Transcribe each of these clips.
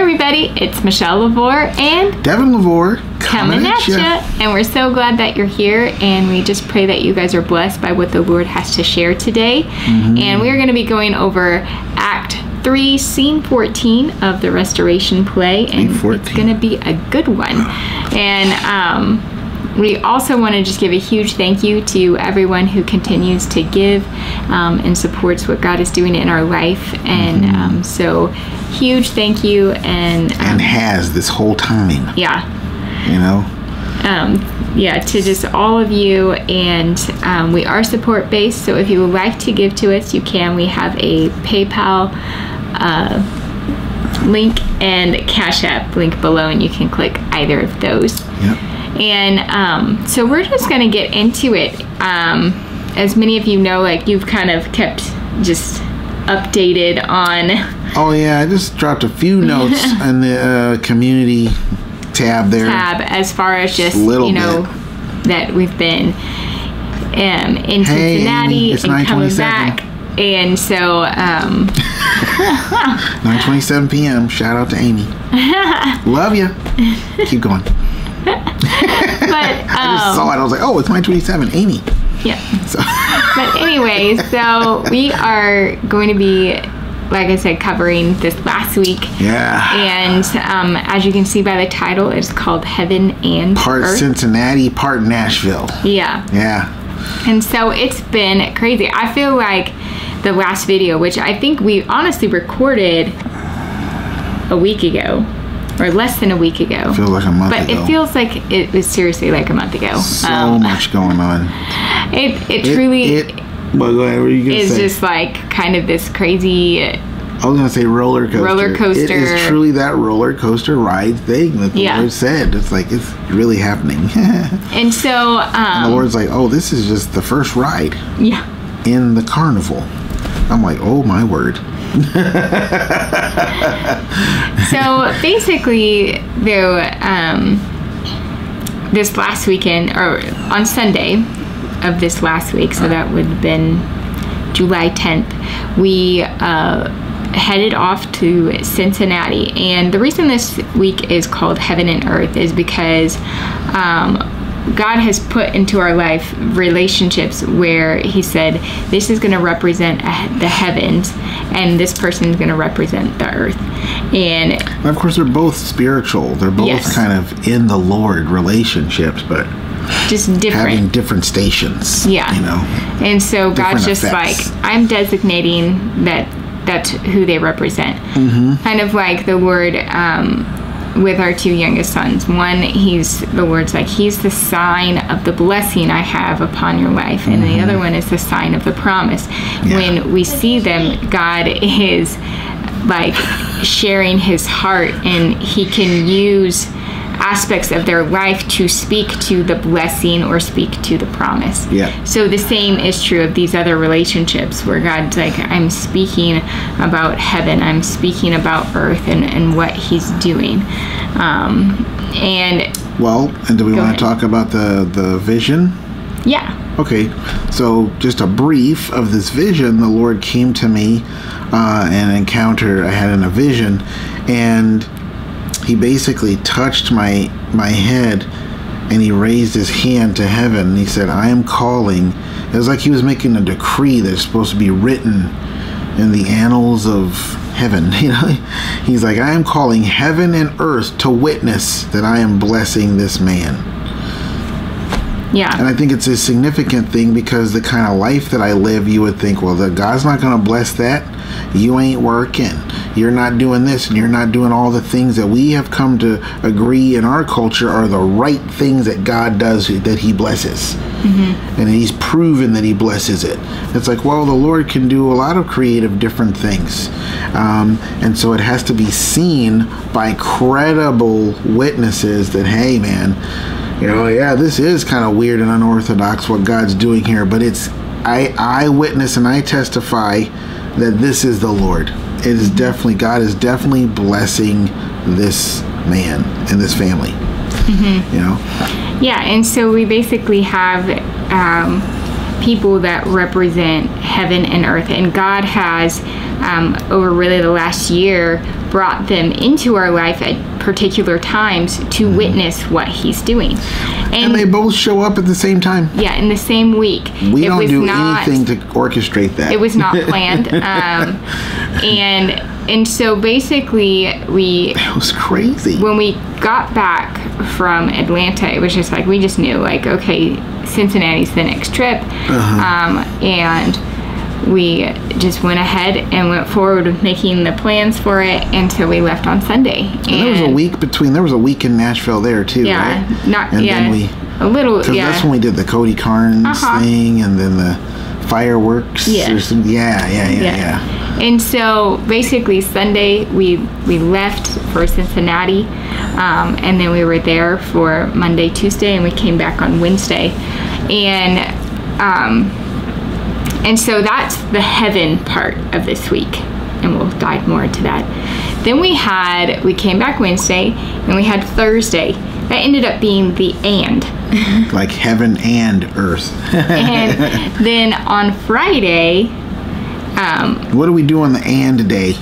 everybody, it's Michelle LaVore and Devin LaVore coming at you. And we're so glad that you're here, and we just pray that you guys are blessed by what the Lord has to share today. And we're going to be going over Act 3, Scene 14 of the Restoration play, and it's going to be a good one. And we also want to just give a huge thank you to everyone who continues to give and supports what God is doing in our life. And so huge thank you. And has this whole time. Yeah. You know? Yeah, to just all of you. And we are support based, so if you would like to give to us, you can. We have a PayPal link and Cash App link below, and you can click either of those. Yep. And so we're just going to get into it. As many of you know, like, you've kind of kept just updated on... Oh, yeah, I just dropped a few notes in the community tab there. As far as just, you know, that we've been in Cincinnati and coming back. And so... 9:27 p.m. Shout out to Amy. Love you. Keep going. But I just saw it. I was like, oh, it's 9:27. Amy. Yeah. So. But anyway, so we are going to be, like I said, covering this last week. Yeah. And as you can see by the title, it's called Heaven and Part Earth. Cincinnati, part Nashville. Yeah. Yeah. And so it's been crazy. I feel like the last video, which I think we honestly recorded a week ago, or less than a week ago. Feels like a month ago. But it feels like it was seriously like a month ago. So much going on. It truly well, go ahead. What are you gonna say? is just like kind of this crazy... I was going to say roller coaster. Roller coaster. It is truly that roller coaster ride thing that the Lord said. It's like, it's really happening. And so... and the Lord's like, oh, this is just the first ride. Yeah. In the carnival. I'm like, oh, my word. So basically, though, this last weekend, or on Sunday of this last week, so that would have been July 10th, we headed off to Cincinnati. And the reason this week is called Heaven and Earth is because God has put into our life relationships where he said, this is going to represent the heavens, and this person is going to represent the earth. And of course, they're both spiritual. They're both kind of in the Lord relationships, but just different. Having different stations. Yeah. You know? And so God's just effects. like, I'm designating that's who they represent. Kind of like the Lord... with our two youngest sons. One, the Lord's like, he's the sign of the blessing I have upon your life. And the other one is the sign of the promise. Yeah. When we see them, God is like sharing his heart, and he can use aspects of their life to speak to the blessing or speak to the promise. Yeah. So the same is true of these other relationships where God's like, I'm speaking about heaven, I'm speaking about earth and what he's doing. And do we want to talk about the vision? Yeah. Okay, so just a brief of this vision. The Lord came to me, an encounter I had in a vision, and he basically touched my head, and he raised his hand to heaven, and he said, I am calling. It was like he was making a decree that's supposed to be written in the annals of heaven. You know, he's like, I am calling heaven and earth to witness that I am blessing this man. Yeah. And I think it's a significant thing, because the kind of life that I live, you would think, well, God's not going to bless that. You ain't working. You're not doing this, and you're not doing all the things that we have come to agree in our culture are the right things that God does, that he blesses. And he's proven that he blesses it. It's like, well, the Lord can do a lot of creative different things. And so it has to be seen by credible witnesses that, hey, man, you know, yeah, this is kind of weird and unorthodox what God's doing here, but I witness and I testify that this is the Lord. It is definitely, God is definitely blessing this man and this family. You know? Yeah, and so we basically have people that represent heaven and earth, and God has over really the last year brought them into our life at particular times to witness what he's doing. And they both show up at the same time. Yeah, in the same week. We don't do anything to orchestrate that. It was not planned. And so basically That was crazy. when we got back from Atlanta, it was just like, we just knew, like, okay, Cincinnati's the next trip. And we just went ahead and went forward with making the plans for it until we left on Sunday. And there was a week between. There was a week in Nashville there too, yeah, right? Then a little. Because Yeah, that's when we did the Cody Carnes thing, and then the fireworks. Yeah. Or some, yeah. And so basically Sunday we left for Cincinnati, and then we were there for Monday, Tuesday, and we came back on Wednesday, and so that's the heaven part of this week, and we'll dive more into that. Then we came back Wednesday, and we had Thursday. That ended up being the and. Like heaven and earth. And then on Friday, what do we do on the and day?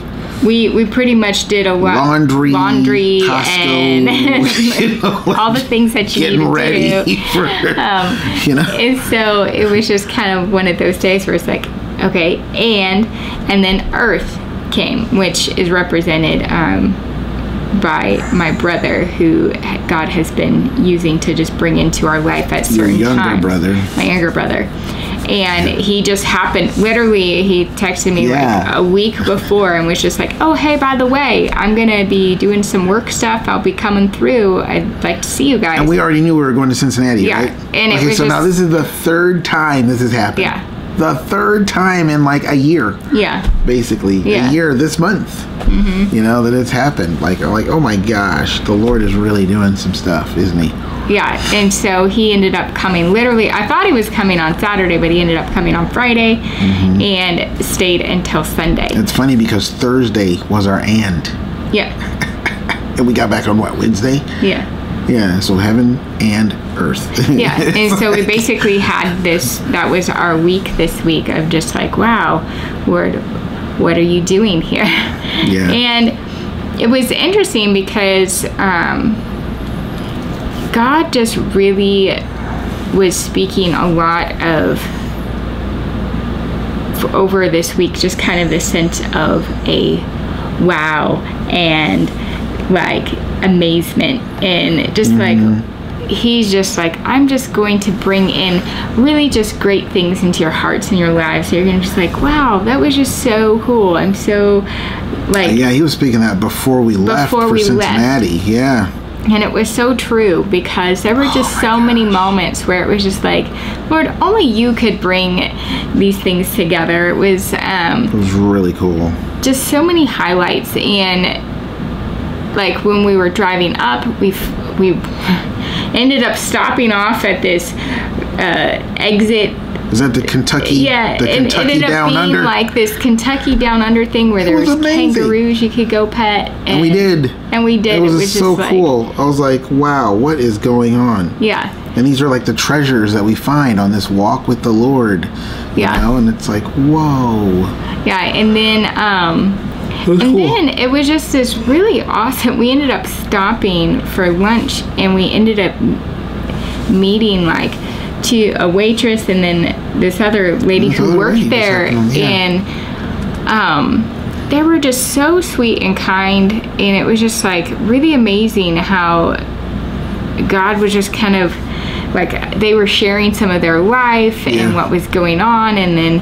we pretty much did a lot laundry Costco, and all the things that you getting need to ready do. for And so it was just kind of one of those days where it's like, okay, and then Earth came, which is represented by my brother, who God has been using to just bring into our life at certain times. My younger brother. And he just happened, literally, he texted me like a week before and was just like, oh, hey, by the way, I'm going to be doing some work stuff. I'll be coming through. I'd like to see you guys. And we already knew we were going to Cincinnati, right? And okay, so now this is the third time this has happened. Yeah. The third time in like a year. Yeah. Basically. Yeah. A year this month. You know, that it's happened. Like, oh my gosh, the Lord is really doing some stuff, isn't he? Yeah, and so he ended up coming, literally, I thought he was coming on Saturday, but he ended up coming on Friday and stayed until Sunday. It's funny because Thursday was our and. Yeah. And we got back on what, Wednesday? Yeah. Yeah, so heaven and earth. Yeah, and so we basically had this, that was our week this week of just like, wow, Lord, what are you doing here? Yeah. And it was interesting because God just really was speaking a lot of, over this week, just kind of the sense of a wow and like amazement, and just like he's just like, I'm just going to bring in really just great things into your hearts and your lives. So you're gonna just like, wow, that was just so cool. I'm so like, yeah, he was speaking that before we left for Cincinnati. Yeah. And it was so true, because there were just so many moments where it was just like, Lord, only you could bring these things together. It was really cool. Just so many highlights. And like when we were driving up, we ended up stopping off at this exit. Is that the Kentucky? Yeah, the Kentucky it ended up Down being Under? like this Kentucky Down Under thing where there was kangaroos you could go pet. And we did. And we did. It was just so like, cool. I was like, wow, what is going on? Yeah. And these are like the treasures that we find on this walk with the Lord. You know? And it's like, whoa. Yeah, and then then it was just this really awesome. We ended up stopping for lunch, and we ended up meeting like to a waitress and then this other lady who worked there, and they were just so sweet and kind, and it was just like really amazing how God was just kind of like, they were sharing some of their life and what was going on, and then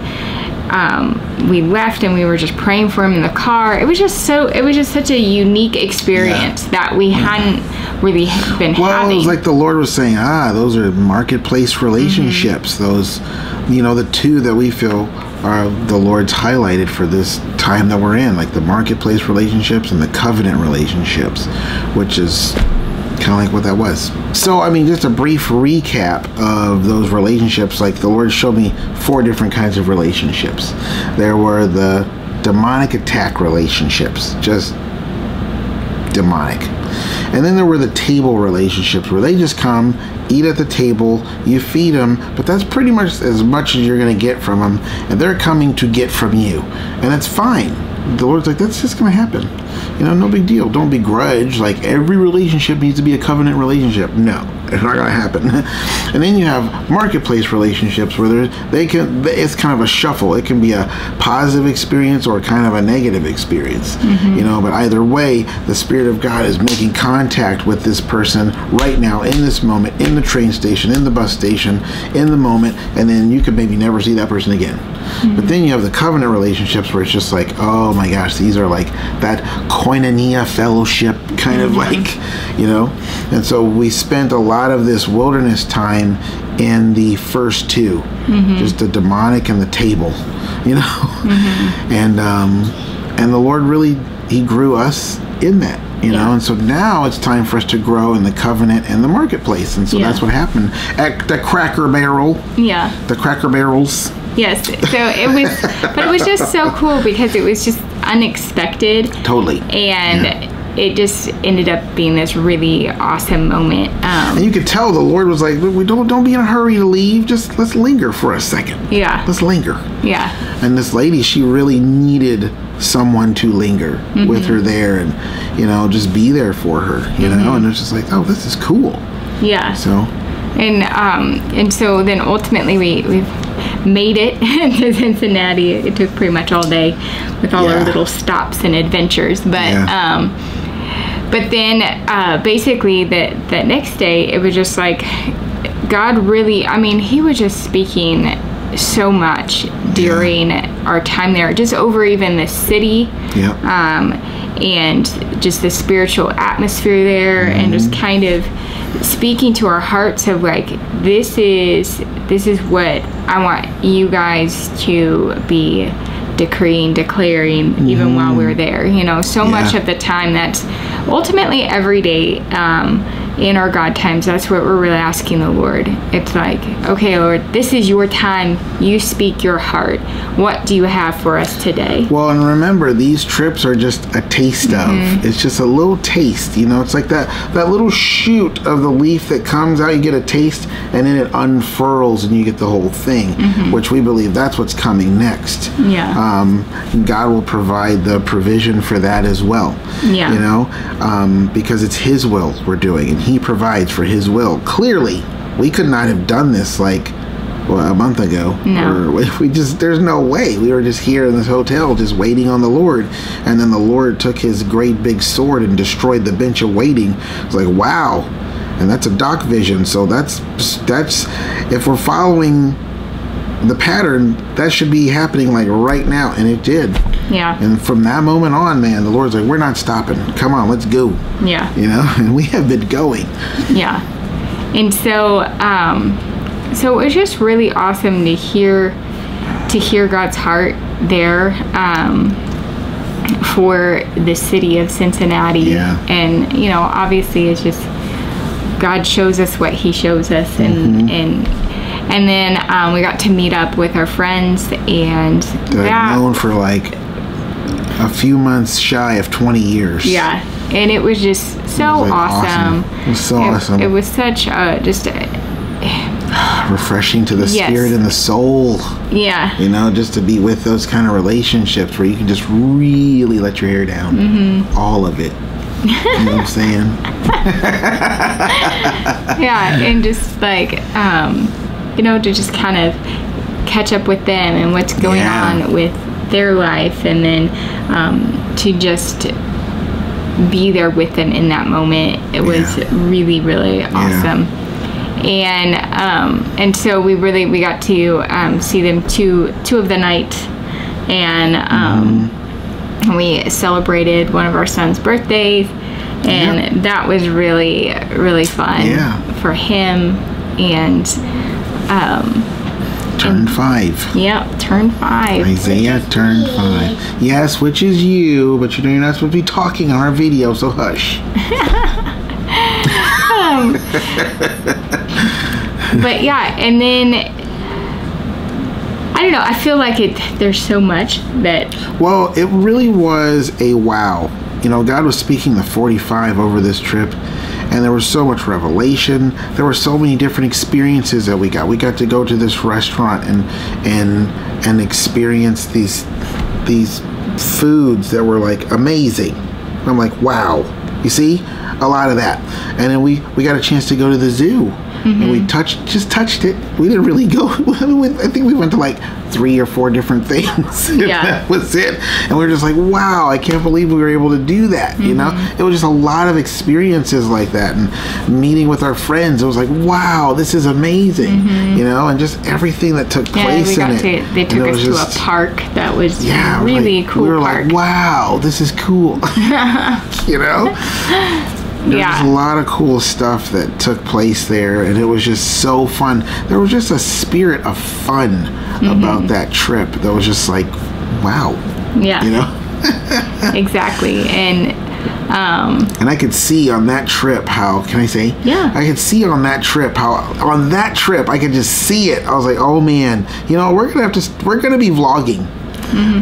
we left and we were just praying for him in the car. It was just such a unique experience that we hadn't really been having. Well, it was like the Lord was saying, those are marketplace relationships. Those, the two that we feel are the Lord's highlighted for this time that we're in, like the marketplace relationships and the covenant relationships, which is kind of like what that was. So, I mean, just a brief recap of those relationships. Like, the Lord showed me 4 different kinds of relationships. There were the demonic attack relationships, just demonic. And then there were the table relationships, where they just come, eat at the table, you feed them, but that's pretty much as you're going to get from them, and they're coming to get from you. And it's fine. the Lord's like, that's just going to happen. No big deal. Don't begrudge. Like, every relationship needs to be a covenant relationship. No, it's not going to happen. And then you have marketplace relationships where it's kind of a shuffle. It can be a positive experience or kind of a negative experience. But either way, the Spirit of God is making contact with this person right now, in this moment, in the train station, in the bus station, in the moment, and then you could maybe never see that person again. But then you have the covenant relationships where it's just like, oh my gosh, these are like that koinonia fellowship kind of like, and so we spent a lot of this wilderness time in the first two, just the demonic and the table, and the Lord really, he grew us in that. And so now it's time for us to grow in the covenant and the marketplace. And so that's what happened at the Cracker Barrel. Yeah. The Cracker Barrels. Yes. So it was just so cool because it was just unexpected. Totally. And it just ended up being this really awesome moment. And you could tell the Lord was like, we don't be in a hurry to leave. Just let's linger for a second. Yeah. Let's linger. Yeah. And this lady, she really needed someone to linger with her there and, just be there for her, and it's just like, oh, this is cool. Yeah. So. And so then ultimately we made it to Cincinnati. It took pretty much all day with all our little stops and adventures. But then basically that next day, it was just like God really, he was just speaking so much during our time there, just over even the city, and just the spiritual atmosphere there, and just kind of speaking to our hearts of like, this is what I want you guys to be decreeing, declaring, even while we're there. So much of the time, that's ultimately every day in our God times, that's what we're really asking the Lord. It's like, okay, Lord, this is your time. You speak your heart. What do you have for us today? Well, and remember, these trips are just a taste of. It's just a little taste. It's like that little shoot of the leaf that comes out. You get a taste, and then it unfurls, and you get the whole thing, which we believe that's what's coming next. Yeah. God will provide the provision for that as well. Yeah. Because it's His will we're doing, and He provides for His will. Clearly, we could not have done this like a month ago. No. Or there's no way. We were just here in this hotel just waiting on the Lord, and then the Lord took His great big sword and destroyed the bench of waiting. It's like, wow. And that's a doc vision. So that's if we're following the pattern, that should be happening like right now, and it did. Yeah. And from that moment on, man, the Lord's like, we're not stopping. Come on, let's go. Yeah. And we have been going. Yeah. And so so it was just really awesome to hear God's heart there for the city of Cincinnati. Yeah. And obviously it's just God shows us what He shows us, and then we got to meet up with our friends and that I've known for like a few months shy of 20 years. Yeah. And it was just so awesome. It was so awesome. It was such refreshing to the spirit and the soul. Yeah. Just to be with those kind of relationships where you can just really let your hair down. All of it. You know what I'm saying? Yeah, and just like, to just kind of catch up with them and what's going on with their life, and then to just be there with them in that moment. It was really, really awesome. And so we got to see them two of the night, and we celebrated one of our son's birthdays, and that was really, really fun for him. And turned 5. Yep, turned 5. Isaiah turned 5. Yes, which is you, but you're not supposed to be talking on our video, so hush. But yeah, and then I don't know, I feel like there's so much that... Well, it really was a wow. God was speaking the 45 over this trip, and there was so much revelation. There were so many different experiences that we got. We got to go to this restaurant and experience these foods that were like amazing. I'm like, wow. You see, a lot of that. And then we got a chance to go to the zoo. And we just touched it. We didn't really go. I think we went to like 3 or 4 different things. Yeah. That was it. And we were just like, wow, I can't believe we were able to do that. You know, it was just a lot of experiences like that. And meeting with our friends, it was like, wow, this is amazing. You know, and just everything that took place in it. They took us to a park that was really cool. We were park. like, wow, this is cool. You know? There was a lot of cool stuff that took place there, and it was just so fun. There was just a spirit of fun about that trip that was just like, wow. Yeah. You know? Exactly. And I could see on that trip how, can I say? Yeah. I could see on that trip how, on that trip, I could just see it. I was like, oh man, you know, we're going to be vlogging.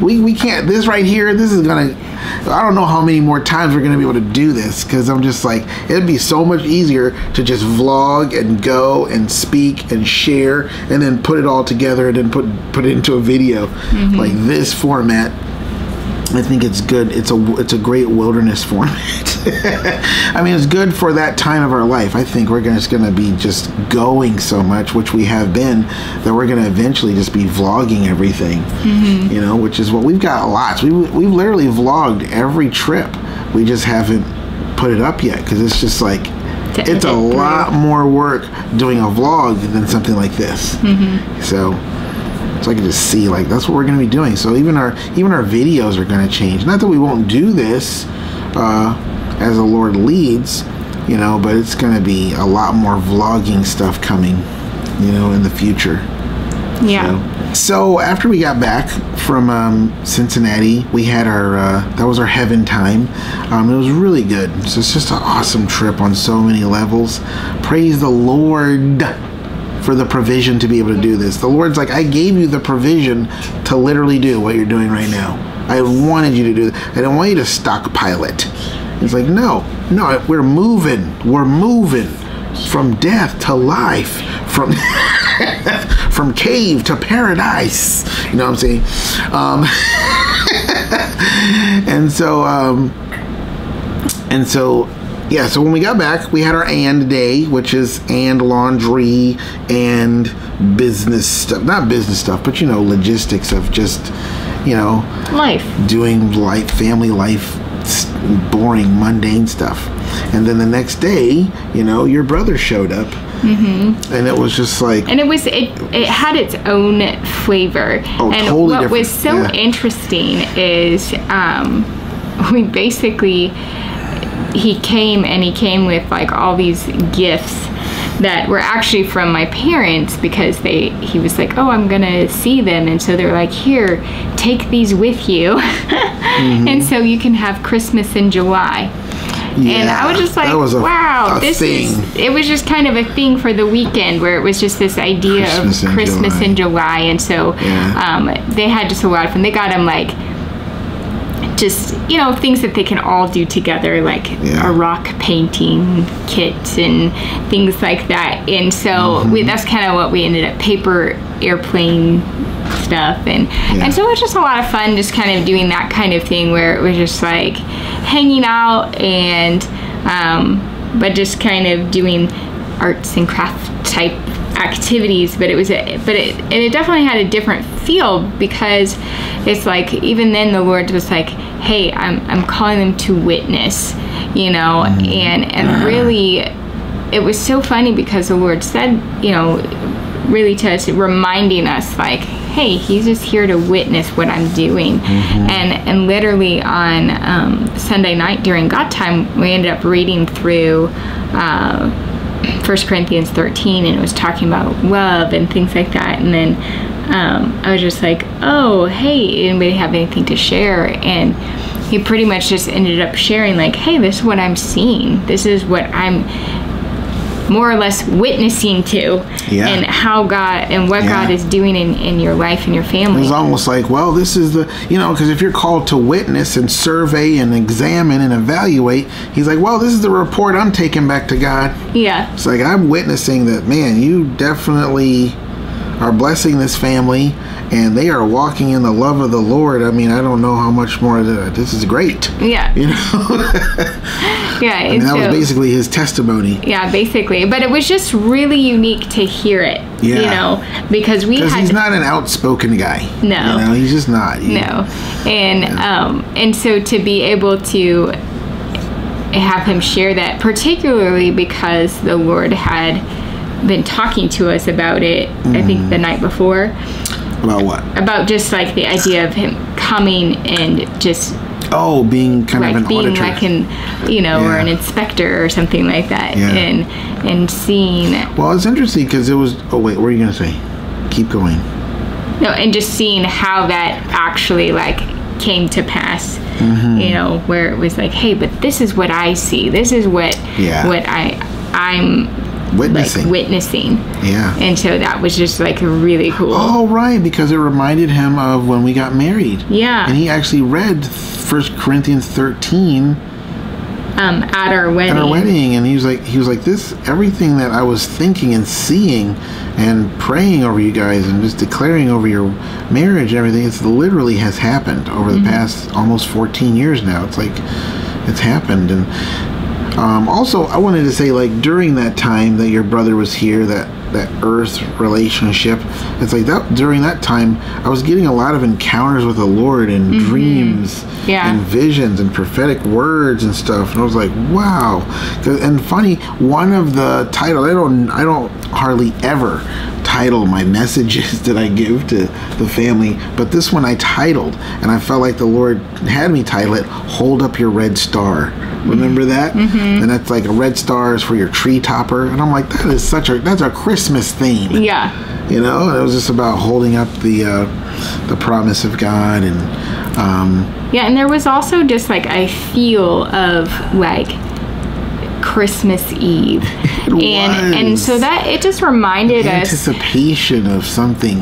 We can't, this right here, this is going to, I don't know how many more times we're going to be able to do this, because I'm just like, it'd be so much easier to just vlog and go and speak and share and then put it all together and then put it into a video. Like this format, I think it's good. It's a great wilderness format. I mean, it's good for that time of our life. I think we're just going to be just going so much, which we have been, that we're going to eventually just be vlogging everything. You know, which is what we've got lots. We've literally vlogged every trip. We just haven't put it up yet, because it's just like, it's a lot more work doing a vlog than something like this. So I can just see, like, that's what we're going to be doing. So even our videos are going to change. Not that we won't do this as the Lord leads, you know, but it's going to be a lot more vlogging stuff coming, you know, in the future. Yeah. So after we got back from Cincinnati, we had our that was our heaven time. It was really good. So it's just an awesome trip on so many levels. Praise the Lord for the provision to be able to do this. The Lord's like, I gave you the provision to literally do what you're doing right now. I wanted you to do that. I didn't want you to stockpile it. It's like, no, we're moving from death to life, from from cave to paradise. You know what I'm saying? Yeah, so when we got back, we had our and day, which is and laundry and business stuff. Not business stuff, but, you know, logistics of just, you know, life. Doing life, family life, boring, mundane stuff. And then the next day, you know, your brother showed up. And it was just like... And it had its own flavor. Oh, and totally what different. was so interesting is we basically... He came with like all these gifts that were actually from my parents, because he was like, oh, I'm gonna see them, and so they're like, here, take these with you. And so you can have Christmas in July. And I was just like, wow, it was just kind of a thing for the weekend, where it was just this idea of Christmas in July. And so they had just a lot of fun. They got him like just, you know, things that they can all do together, like a rock painting kit and things like that. And so that's kind of what we ended up, paper airplane stuff. And so it was just a lot of fun, just kind of doing that kind of thing, where it was just like hanging out and but just kind of doing arts and craft type activities. But it definitely had a different feel, because it's like, even then the Lord was like, hey, I'm calling them to witness, you know. And really, it was so funny, because the Lord said, you know, really to us, reminding us like, hey, he's just here to witness what I'm doing. And literally on Sunday night during God time, we ended up reading through 1 Corinthians 13, and it was talking about love and things like that. And then I was just like, oh, hey, anybody have anything to share? And he pretty much just ended up sharing like, hey, this is what I'm seeing. This is what I'm more or less witnessing to, and how God and what God is doing in your life and your family. It was almost like, well, this is the, you know, because if you're called to witness and survey and examine and evaluate, he's like, well, this is the report I'm taking back to God. Yeah. It's like, I'm witnessing that, man, you definitely are blessing this family, and they are walking in the love of the Lord. I mean, I don't know how much more. This is great. Yeah. You know. Yeah. I mean, that was basically his testimony. Yeah, basically. But it was just really unique to hear it. Yeah. You know, because he's not an outspoken guy. No. You know, he's just not. No. And so to be able to have him share that, particularly because the Lord had been talking to us about it, I think the night before. About what? About just like the idea of him coming and just being kind of an being auditor. like or an inspector or something like that, and seeing. Well, it's interesting because it was. Oh wait, what are you gonna say? Keep going. No, and just seeing how that actually like came to pass. You know, where it was like, hey, but this is what I see. This is what I'm witnessing. Yeah. And so that was just like really cool. Oh, right, because it reminded him of when we got married. Yeah. And he actually read 1 Corinthians 13 at our wedding. At our wedding, and he was like, this, everything that I was thinking and seeing and praying over you guys and just declaring over your marriage and everything, it's literally has happened over the past almost 14 years now. It's like it's happened. And also, I wanted to say, like, during that time that your brother was here, that earth relationship, it's like that during that time I was getting a lot of encounters with the Lord and dreams and visions and prophetic words and stuff, and I was like, wow. And funny, one of the titles, I don't hardly ever title my messages that I give to the family, but this one I titled, and I felt like the Lord had me title it, "Hold Up Your Red Star." Remember that? And that's like a red star is for your tree topper, and I'm like, that's a Christmas theme. Yeah. You know, and it was just about holding up the promise of God, and and there was also just like a feel of like Christmas Eve. And so that it just reminded us anticipation of something.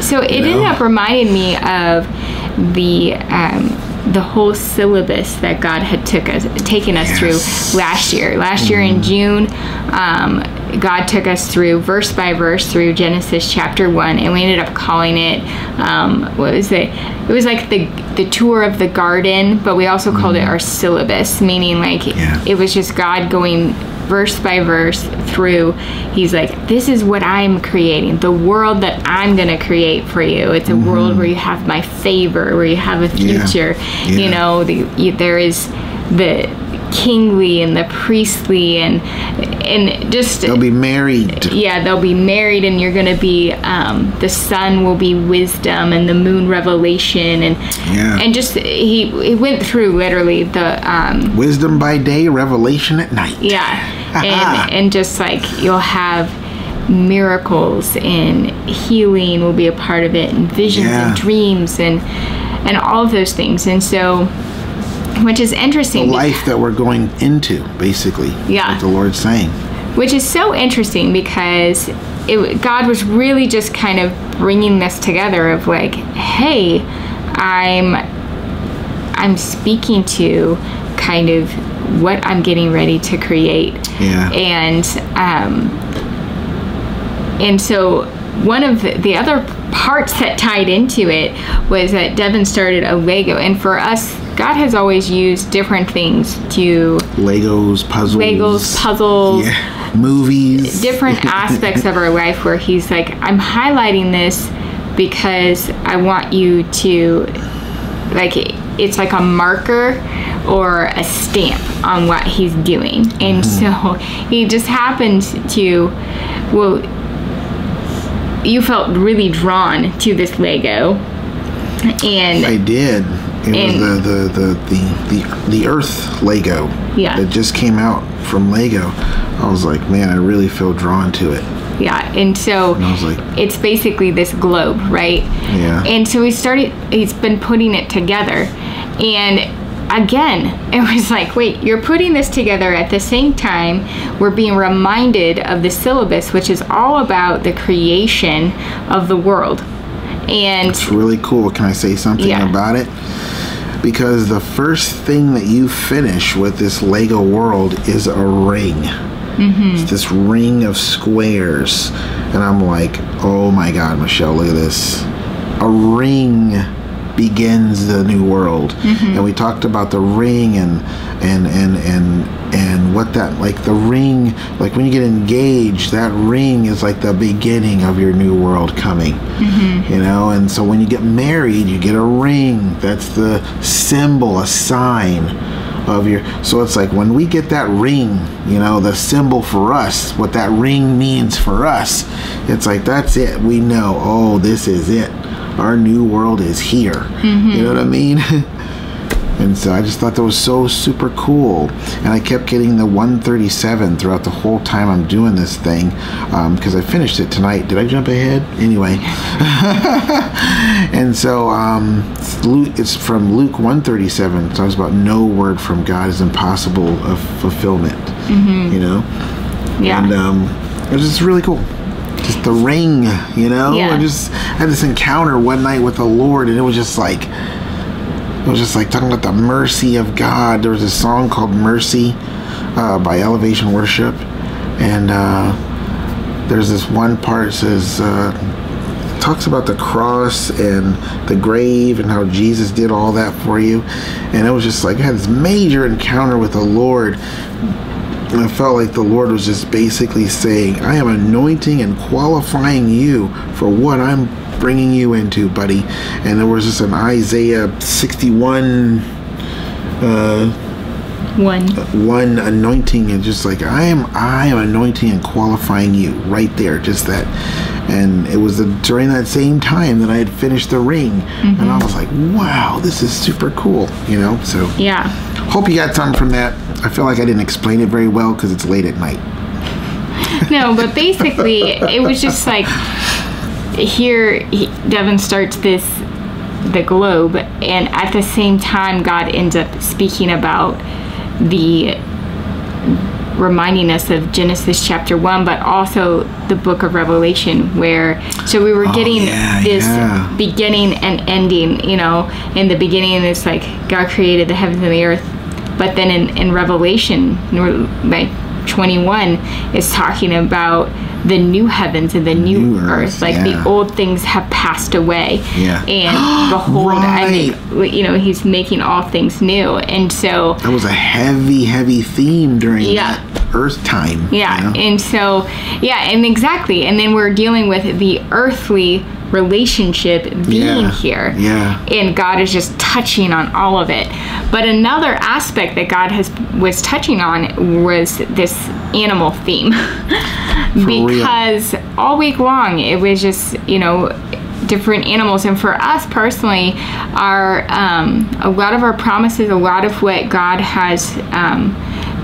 So it ended up reminding me of the whole syllabus that God had taken us through last year. Last year in June, God took us through verse by verse through Genesis chapter 1, and we ended up calling it what was it? It was like the tour of the garden, but we also called it our syllabus, meaning like it was just God going verse by verse through. He's like, this is what I'm creating, the world that I'm going to create for you. It's a world where you have my favor, where you have a future. You know, there is the kingly and the priestly, and just they'll be married. They'll be married, and you're going to be the sun will be wisdom, and the moon revelation, and just he went through literally the wisdom by day, revelation at night. and just like you'll have miracles, and healing will be a part of it, and visions and dreams, and all of those things. And so, which is interesting, the life that we're going into, basically, what the Lord's saying, which is so interesting because God was really just kind of bringing this together of like, hey, I'm speaking to kind of what I'm getting ready to create. And so one of the other parts that tied into it was that Devin started a Lego, and for us, God has always used different things to Legos, puzzles, movies, different aspects of our life where he's like, I'm highlighting this because I want you to, like, it's like a marker or a stamp on what he's doing. And so he just happened to, you felt really drawn to this Lego, and I did. It was the Earth Lego that just came out from Lego. I was like, man, I really feel drawn to it. And so I was like, it's basically this globe, right? And so he's been putting it together, and again, it was like, wait, you're putting this together at the same time we're being reminded of the syllabus, which is all about the creation of the world. And it's really cool. Can I say something about it? Because the first thing that you finish with this Lego world is a ring. It's this ring of squares. And I'm like, oh my God, Michelle, look at this. a ring begins the new world. And we talked about the ring and what that, like the ring, like when you get engaged, that ring is like the beginning of your new world coming. You know, and so when you get married, you get a ring. That's the symbol, a sign of your, so it's like when we get that ring, you know, the symbol for us, what that ring means for us, it's like, that's it. We know, oh, this is it. Our new world is here. You know what I mean? And so I just thought that was so super cool. And I kept getting the 137 throughout the whole time I'm doing this thing, because I finished it tonight. Did I jump ahead? Anyway. And so it's from Luke 137. It talks about no word from God is impossible of fulfillment. You know? Yeah. And it was just really cool. Just the ring, you know? Yeah. I just had this encounter one night with the Lord, and it was just like talking about the mercy of God. There was a song called Mercy by Elevation Worship, and there's this one part that says, talks about the cross and the grave and how Jesus did all that for you. And it was just like, I had this major encounter with the Lord, and I felt like the Lord was just basically saying, I am anointing and qualifying you for what I'm bringing you into, buddy. And there was just an Isaiah 61 one anointing, and just like I am anointing and qualifying you right there, just that. And it was during that same time that I had finished the ring, and I was like, wow, this is super cool, you know. So yeah, hope you got something from that. I feel like I didn't explain it very well because it's late at night. No, but basically it was just like, here Devin starts the globe, and at the same time God ends up speaking about reminding us of Genesis chapter 1, but also the book of Revelation, where so we were getting this beginning and ending, you know. In the beginning it's like God created the heavens and the earth, but then in Revelation like 21 is talking about the new heavens and the new earth. Like the old things have passed away, and behold, I make, you know, he's making all things new. And so that was a heavy theme during that earth time. You know? And so and exactly, and then we're dealing with the earthly relationship being here, and God is just touching on all of it. But another aspect that God was touching on was this animal theme. Because all week long it was just, you know, different animals. And for us personally, our a lot of our promises, a lot of what God has,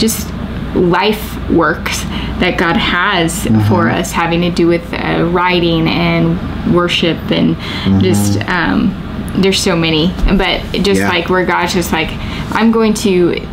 just life works that God has for us, having to do with writing and worship and just there's so many, but just like where God's just like, I'm going to,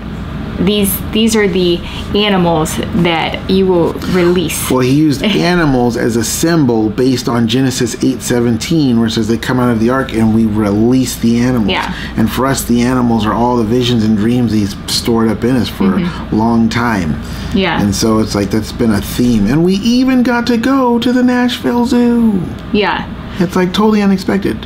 these are the animals that you will release. Well, he used animals as a symbol based on Genesis 8:17, where it says they come out of the ark and we release the animals. And for us, the animals are all the visions and dreams he's stored up in us for a long time. And so it's like that's been a theme. And we even got to go to the Nashville Zoo. It's like totally unexpected.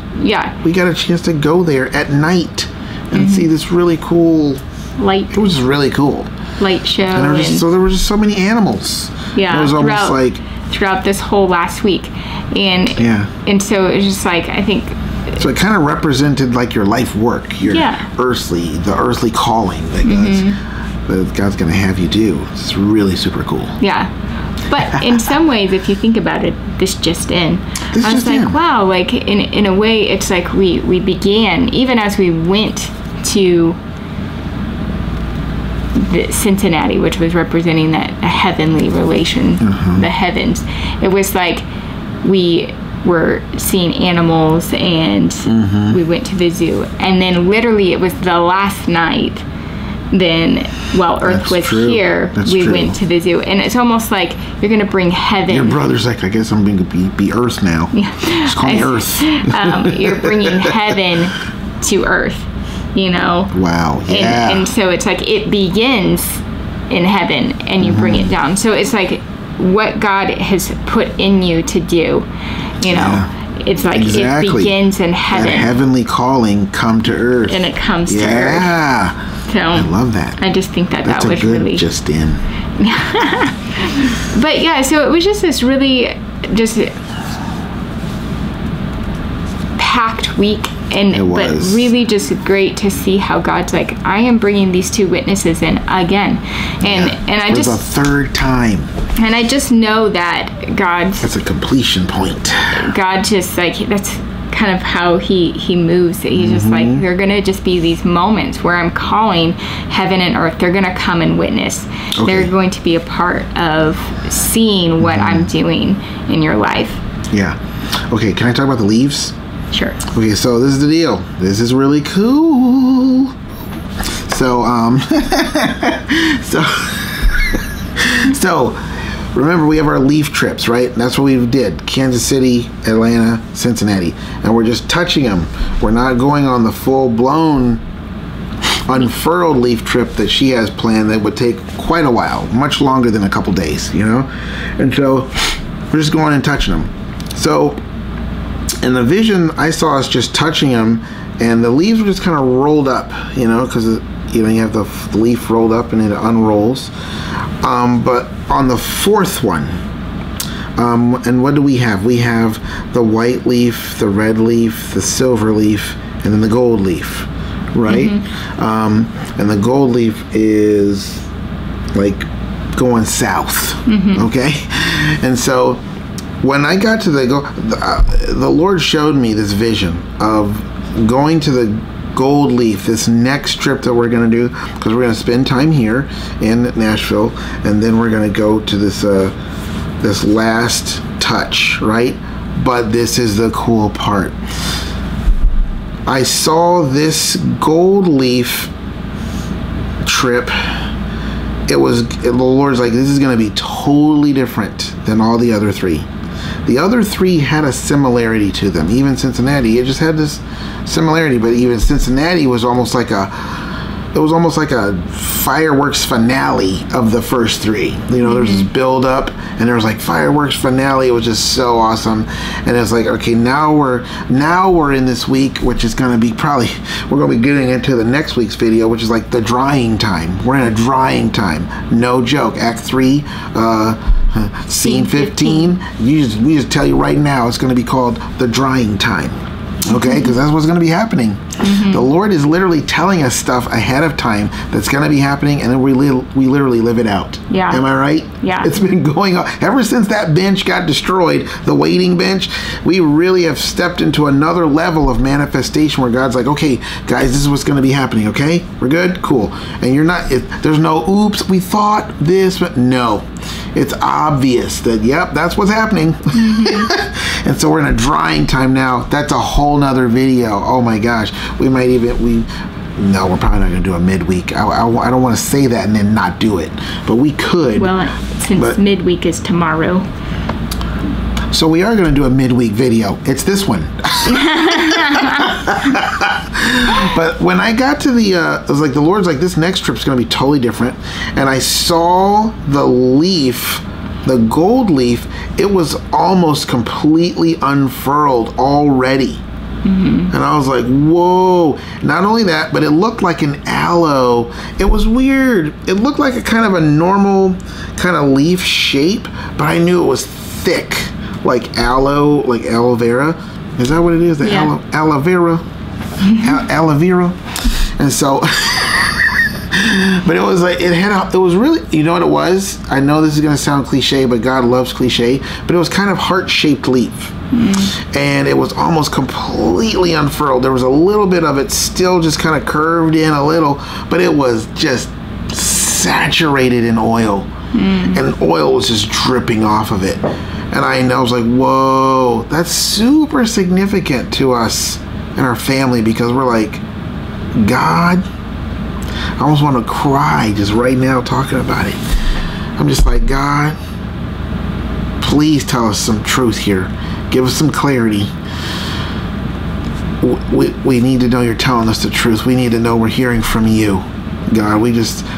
We got a chance to go there at night and see this really cool light. It was really cool. Light show. And there were just so many animals. It was almost like throughout this whole last week. And so it was just like, I think, so it kind of represented like your life work, your the earthly calling that God's going to have you do. It's really super cool. But in some ways, if you think about it, I was like, wow, like in a way, it's like we began, even as we went to Cincinnati, which was representing that a heavenly relation, the heavens. It was like we were seeing animals, and we went to the zoo, and then literally it was the last night. Then, while Earth was here, we went to the zoo, and it's almost like you're going to bring heaven. Your brother's like, I guess I'm going to be Earth now. Just call me Earth. You're bringing heaven to Earth. You know. Wow. And so it's like it begins in heaven and you bring it down. So it's like what God has put in you to do, you know. it's like exactly. it begins in heaven. That heavenly calling come to earth. And it comes to earth. Yeah. So I love that. I just think that That's that was a good really just in. But yeah, so it was just this really just packed week, but really just great to see how God's like, I am bringing these two witnesses in again, and I just for the third time, and I just know that that's a completion point. God just like, that's kind of how he moves. He's just like, they're gonna just be these moments where I'm calling heaven and earth. They're gonna come and witness. Okay. They're going to be a part of seeing what I'm doing in your life. Yeah. Okay, can I talk about the leaves? Sure. Okay, so this is the deal. This is really cool. So, so remember, we have our leaf trips, right? And that's what we did. Kansas City, Atlanta, Cincinnati. And we're just touching them. We're not going on the full-blown unfurled leaf trip that she has planned that would take quite a while, much longer than a couple days, you know? And so we're just going and touching them. So in the vision, I saw us just touching them, and the leaves were just kind of rolled up, you know, because, you know, you have the leaf rolled up and it unrolls. But on the fourth one, and what do we have? We have the white leaf, the red leaf, the silver leaf, and then the gold leaf, right? And the gold leaf is like going south, okay? And so when I got to the Lord showed me this vision of going to the gold leaf, this next trip that we're going to do, because we're going to spend time here in Nashville, and then we're going to go to this this last touch, right? But this is the cool part. I saw this gold leaf trip. The Lord's like, this is going to be totally different than all the other three. The other three had a similarity to them. Even Cincinnati, it just had this similarity. But even Cincinnati was almost like a fireworks finale of the first three. You know, there's this build up, and there was like fireworks finale. It was just so awesome. And it's like, okay, now we're in this week, which is going to be we're going to be getting into the next week's video, which is like the drying time. We're in a drying time. No joke. Act 3, Scene 15. We just tell you right now, it's going to be called the drying time. Okay, because that's what's going to be happening. The Lord is literally telling us stuff ahead of time that's going to be happening, and then we literally live it out. Yeah. Am I right? Yeah. It's been going on ever since that bench got destroyed, the waiting bench. We really have stepped into another level of manifestation where God's like, okay, guys, this is what's going to be happening. Okay, we're good, cool. And you're not. There's no oops. We thought this, but no. It's obvious that, yep, that's what's happening. And so we're in a drying time now. That's a whole nother video. Oh my gosh. No, we're probably not going to do a midweek. I don't want to say that and then not do it. But we could. Well, since midweek is tomorrow. So we are going to do a midweek video. It's this one. But when I got to I was like, the Lord's like, this next trip's going to be totally different. And I saw the leaf, the gold leaf, it was almost completely unfurled already. And I was like, whoa. Not only that, but it looked like an aloe. It was weird. It looked like a kind of a normal kind of leaf shape, but I knew it was thick, like aloe, like aloe vera. Is that what it is? Aloe vera? Aloe vera. And so, but it was like, it was really, you know what it was? I know this is going to sound cliche, but God loves cliche, but it was kind of heart-shaped leaf. And it was almost completely unfurled. There was a little bit of it still just kind of curved in a little, but it was just saturated in oil. And oil was just dripping off of it. And I was like, whoa, that's super significant to us and our family, because we're like, God, I almost want to cry just right now talking about it. I'm just like, God, please tell us some truth here. Give us some clarity. We need to know you're telling us the truth. We need to know we're hearing from you, God.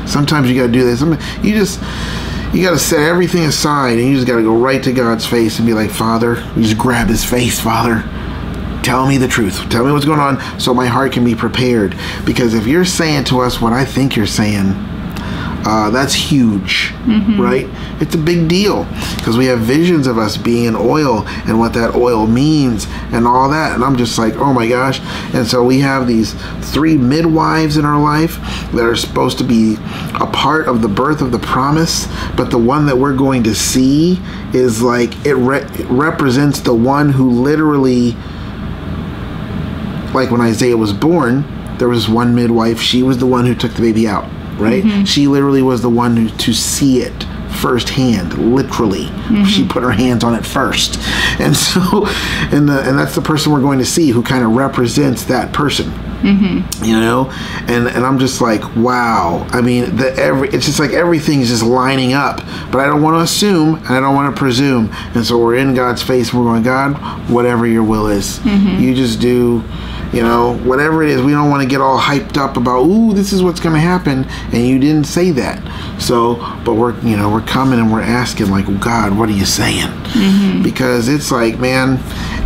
Sometimes you got to do this. You got to set everything aside, and you just got to go right to God's face and be like, Father, you just grab his face, Father. Tell me the truth. Tell me what's going on so my heart can be prepared. Because if you're saying to us what I think you're saying, that's huge, right? It's a big deal because we have visions of us being in oil and what that oil means and all that. And I'm just like, oh my gosh. And so we have these 3 midwives in our life that are supposed to be a part of the birth of the promise. But the one that we're going to see is like, it represents the one who literally, like when Isaiah was born, there was one midwife. She was the one who took the baby out. Right? She literally was the one to see it firsthand, literally. She put her hands on it first. And so, and that's the person we're going to see who kind of represents that person. You know? And I'm just like, wow. I mean, it's just like everything's just lining up. But I don't want to assume, and I don't want to presume. And so we're in God's face, and we're going, God, whatever your will is. You just do... You know, whatever it is, we don't want to get all hyped up about, ooh, this is what's going to happen, and you didn't say that. So, but we're coming and we're asking, like, God, what are you saying? Because it's like, man,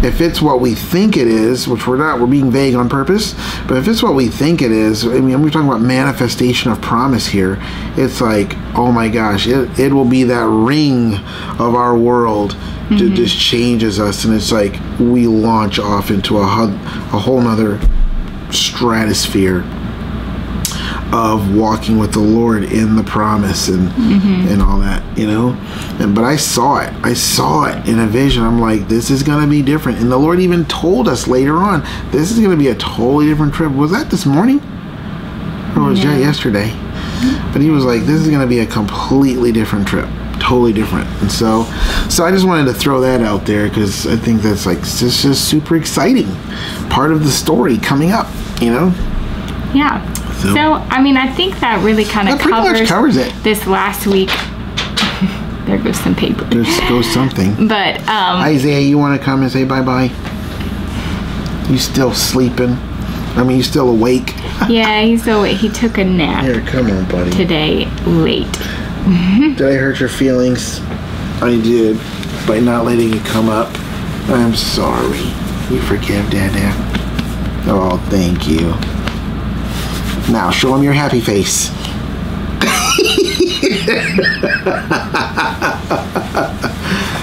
if it's what we think it is, which we're not, we're being vague on purpose, but if it's what we think it is, I mean, we're talking about manifestation of promise here. It's like, oh my gosh, it will be that ring of our world. It just changes us, and it's like we launch off into a whole nother stratosphere of walking with the Lord in the promise and all that, you know. But I saw it in a vision. I'm like, this is going to be different. And the Lord even told us later on, this is going to be a totally different trip. Was that this morning, or was that yesterday? But he was like, this is going to be a completely different trip. Totally different. And so I just wanted to throw that out there because I think that's like just super exciting part of the story coming up, you know. Yeah. So I mean, I think that really kind of covers it. This last week. There goes some paper. There goes something. But Isaiah, you want to come and say bye-bye? You still sleeping? I mean, you still awake? Yeah, he's awake. He took a nap. Here, come on, buddy. Today, late. Did I hurt your feelings? I did, by not letting you come up. I'm sorry. You forgive Dada? Oh, thank you. Now, show him your happy face.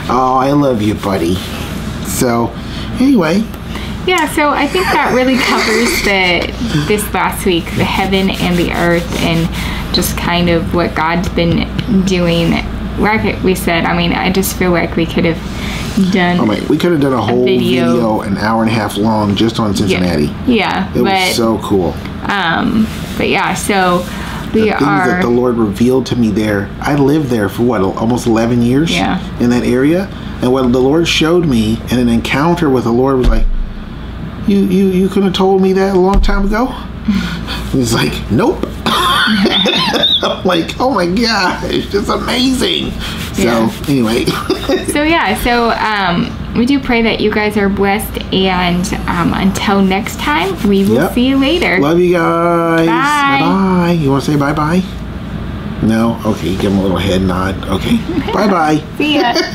Oh, I love you, buddy. So, anyway. Yeah, so I think that really covers this last week, the heaven and the earth, and just kind of what God's been doing. Like we said, I mean, I just feel like we could have done. Oh my, we could have done a whole video an hour and a half long just on Cincinnati. Yeah, it was so cool. But yeah, so the things that the Lord revealed to me there. I lived there for what, almost 11 years. Yeah. In that area, and what the Lord showed me in an encounter with the Lord was like, you could have told me that a long time ago. He's like, nope. I'm like, oh my gosh, it's amazing. Yeah. So anyway. So we do pray that you guys are blessed, and until next time, we will see you later. Love you guys. Bye. Bye. You want to say bye-bye? No? Okay, give him a little head nod. Okay. Bye-bye. See ya.